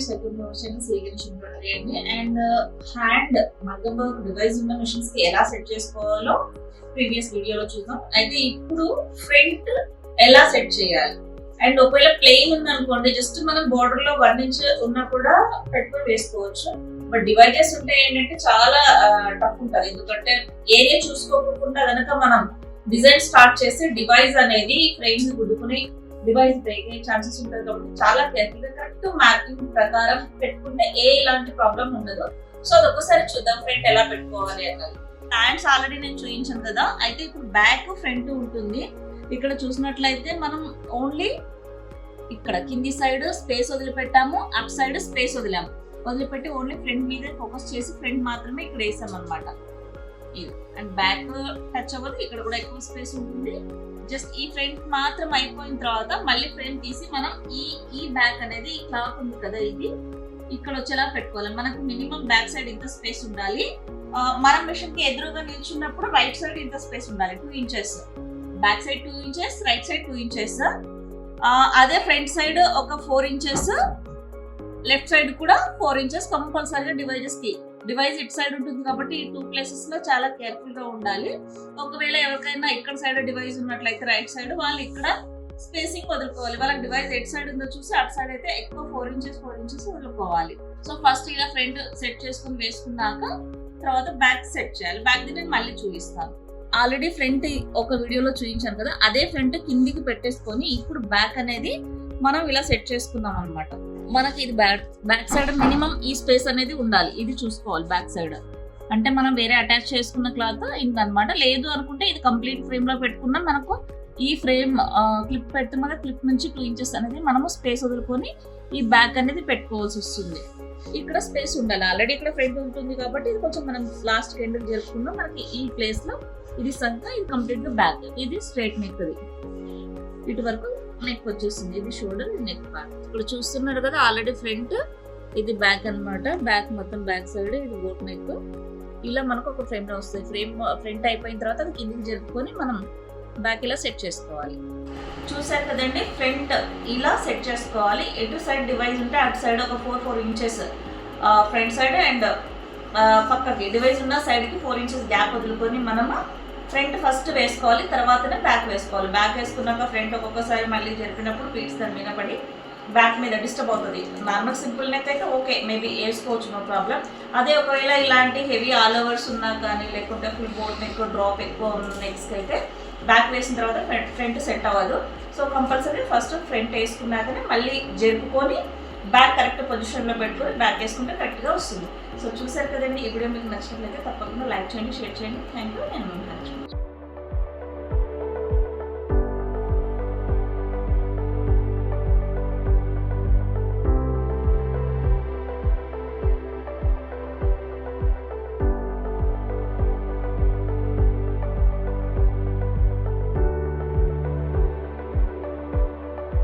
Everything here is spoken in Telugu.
సెకండ్ మిషన్ సీలింగ్ మిషన్ చేయండి. అండ్ హ్యాండ్ మగ్గం వర్క్ డివైస్ ఉన్న మిషన్స్ కి ఎలా సెట్ చేసుకోవాలో ప్రీవియస్ వీడియోలో చూద్దాం. అయితే ఇప్పుడు ఫ్రంట్ ఎలా సెట్ చేయాలి, అండ్ ఒకవేళ ప్లెయిన్ ఉందనుకోండి జస్ట్ మనం బోర్డర్ లో 1 ఇంచ్ ఉన్నా కూడా పెట్టుకొని వేసుకోవచ్చు. బట్ డివైజెస్ ఉంటే ఏంటంటే చాలా టఫ్ ఉంటుంది, ఎందుకంటే ఏరియా చూసుకోకుండా కనుక మనం డిజైన్ స్టార్ట్ చేస్తే డివైస్ అనేది ఫ్రేమ్ గుద్దుకుని డివైస్ బ్రేక్ అయ్యే ఛాన్సెస్ ఉంటుంది. కాబట్టి చాలా కేర్ఫుల్ గా కరెక్ట్ మార్కింగ్ ప్రకారం పెట్టుకుంటే ఎలాంటి ప్రాబ్లం ఉండదు. సో అది ఒకసారి చూద్దాం ఫ్రంట్ ఎలా పెట్టుకోవాలి అన్నది. హ్యాండ్స్ ఆల్రెడీ నేను చూపించాను కదా, అయితే ఇప్పుడు బ్యాక్ ఫ్రంట్ ఉంటుంది. ఇక్కడ చూసినట్లయితే మనం ఓన్లీ ఇక్కడ కింది సైడ్ స్పేస్ వదిలిపెట్టాము, అప్ సైడ్ స్పేస్ వదిలిపెట్టి ఓన్లీ ఫ్రంట్ మీద ఫోకస్ చేసి ఫ్రంట్ మాత్రమే ఇక్కడ వేసాం అనమాట. ఇది అండ్ బ్యాక్ టచ్ అవ్వదు, ఇక్కడ కూడా ఎక్కువ స్పేస్ ఉంటుంది. జస్ట్ ఈ ఫ్రంట్ మాత్రం అయిపోయిన తర్వాత మళ్ళీ ఫ్రేమ్ తీసి మనం ఈ బ్యాక్ అనేది ఈ క్లాత్ ఉంది కదా ఇది ఇక్కడ వచ్చేలా పెట్టుకోవాలి. మనకు మినిమం బ్యాక్ సైడ్ ఇంత స్పేస్ ఉండాలి. మనం మిషన్ కి ఎదురుగా నిల్చున్నప్పుడు రైట్ సైడ్ ఇంత స్పేస్ ఉండాలి, 2 inches. Back side 2 inches, right side 2 inches. అదే ఫ్రంట్ సైడ్ ఒక 4 ఇంచెస్, లెఫ్ట్ సైడ్ కూడా 4 ఇంచెస్ కంపల్సరీగా డివైస్ ఇటు సైడ్ ఉంటుంది కాబట్టి ఈ 2 ప్లేసెస్ లో చాలా కేర్ఫుల్ గా ఉండాలి. ఒకవేళ ఎవరికైనా ఇక్కడ సైడ్ డివైస్ ఉన్నట్లయితే రైట్ సైడ్ వాళ్ళు ఇక్కడ స్పేసింగ్ వదులుకోవాలి. వాళ్ళకి డివైస్ ఎటు సైడ్ ఉందో చూసి అటు సైడ్ అయితే ఎక్కువ 4 ఇంచెస్ వదులుకోవాలి. సో ఫస్ట్ ఇలా ఫ్రంట్ సెట్ చేసుకుని వేసుకున్నాక తర్వాత బ్యాక్ సెట్ చేయాలి. బ్యాక్ ది నేను మళ్ళీ చూపిస్తాను. ఆల్రెడీ ఫ్రంట్ ఒక వీడియోలో చూపించాను కదా, అదే ఫ్రంట్ కిందికి పెట్టేసుకొని ఇప్పుడు బ్యాక్ అనేది మనం ఇలా సెట్ చేసుకున్నాం అనమాట. మనకి ఇది బ్యాక్ సైడ్ మినిమం ఈ స్పేస్ అనేది ఉండాలి, ఇది చూసుకోవాలి. బ్యాక్ సైడ్ అంటే మనం వేరే అటాచ్ చేసుకున్న క్లాత్ ఇంకనమాట. లేదు అనుకుంటే ఇది కంప్లీట్ ఫ్రేమ్ లో పెట్టుకున్నా మనకు ఈ ఫ్రేమ్ క్లిప్ పెట్టుకున్న క్లిప్ నుంచి 2 ఇంచెస్ అనేది మనము స్పేస్ వదులుకొని ఈ బ్యాక్ అనేది పెట్టుకోవాల్సి వస్తుంది. ఇక్కడ స్పేస్ ఉండాలి. ఆల్రెడీ ఇక్కడ ఫ్రంట్ ఉంటుంది కాబట్టి ఇది కొంచెం మనం లాస్ట్ ఎండ్ జరుపుకున్నాం. మనకి ఈ ప్లేస్ లో ఇది సంత, ఇది కంప్లీట్ గా బ్యాక్. ఇది స్ట్రైట్ నెక్, ఇటు వరకు నెక్ వచ్చేసింది. ఇది షోల్డర్, ఇది నెక్ పార్ట్. ఇక్కడ చూస్తున్నారు కదా ఆల్రెడీ ఫ్రంట్, ఇది బ్యాక్ అన్నమాట. బ్యాక్ మొత్తం బ్యాక్ సైడ్, ఇది బోట్ నెక్. ఇలా మనకు ఒక ఫ్రేమ్ లో వస్తుంది. ఫ్రంట్ అయిపోయిన తర్వాత అది కిందికి జరుపుకొని మనం బ్యాక్ ఇలా సెట్ చేసుకోవాలి. చూసారు కదండి, ఫ్రంట్ ఇలా సెట్ చేసుకోవాలి. ఎటు సైడ్ డివైస్ ఉంటే అటు సైడ్ ఒక 4 ఇంచెస్ ఫ్రంట్ సైడ్, అండ్ పక్కకి డివైస్ ఉన్న సైడ్ కి 4 ఇంచెస్ గ్యాప్ వదులుకొని మనము ఫ్రంట్ ఫస్ట్ వేసుకోవాలి, తర్వాతనే బ్యాక్ వేసుకోవాలి. బ్యాక్ వేసుకున్నాక ఫ్రంట్ ఒక్కొక్కసారి మళ్ళీ జరిపినప్పుడు పీట్స్ దాని మీద పడి బ్యాక్ మీద డిస్టర్బ్ అవుతుంది. నార్మల్ సింపుల్ నెక్ అయితే ఓకే, మేబీ వేసుకోవచ్చు, నో ప్రాబ్లం. అదే ఒకవేళ ఇలాంటి హెవీ ఆల్ ఓవర్స్ ఉన్నా కానీ, లేకుంటే ఫుల్ బోట్ నెక్, డ్రాప్ ఎక్కువ ఉన్న నెక్స్కి అయితే బ్యాక్ వేసిన తర్వాత ఫ్రంట్ సెట్ అవ్వదు. సో కంపల్సరీ ఫస్ట్ ఫ్రంట్ వేసుకున్నాకనే మళ్ళీ జరుపుకొని బ్యాక్ కరెక్ట్ పొజిషన్లో పెట్టుకొని బ్యాక్ వేసుకుంటే కరెక్ట్గా వస్తుంది. సో చూసారు కదండి, ఈ వీడియో మీకు నచ్చినట్లయితే తప్పకుండా లైక్ చేయండి, షేర్ చేయండి. Thank you. నేను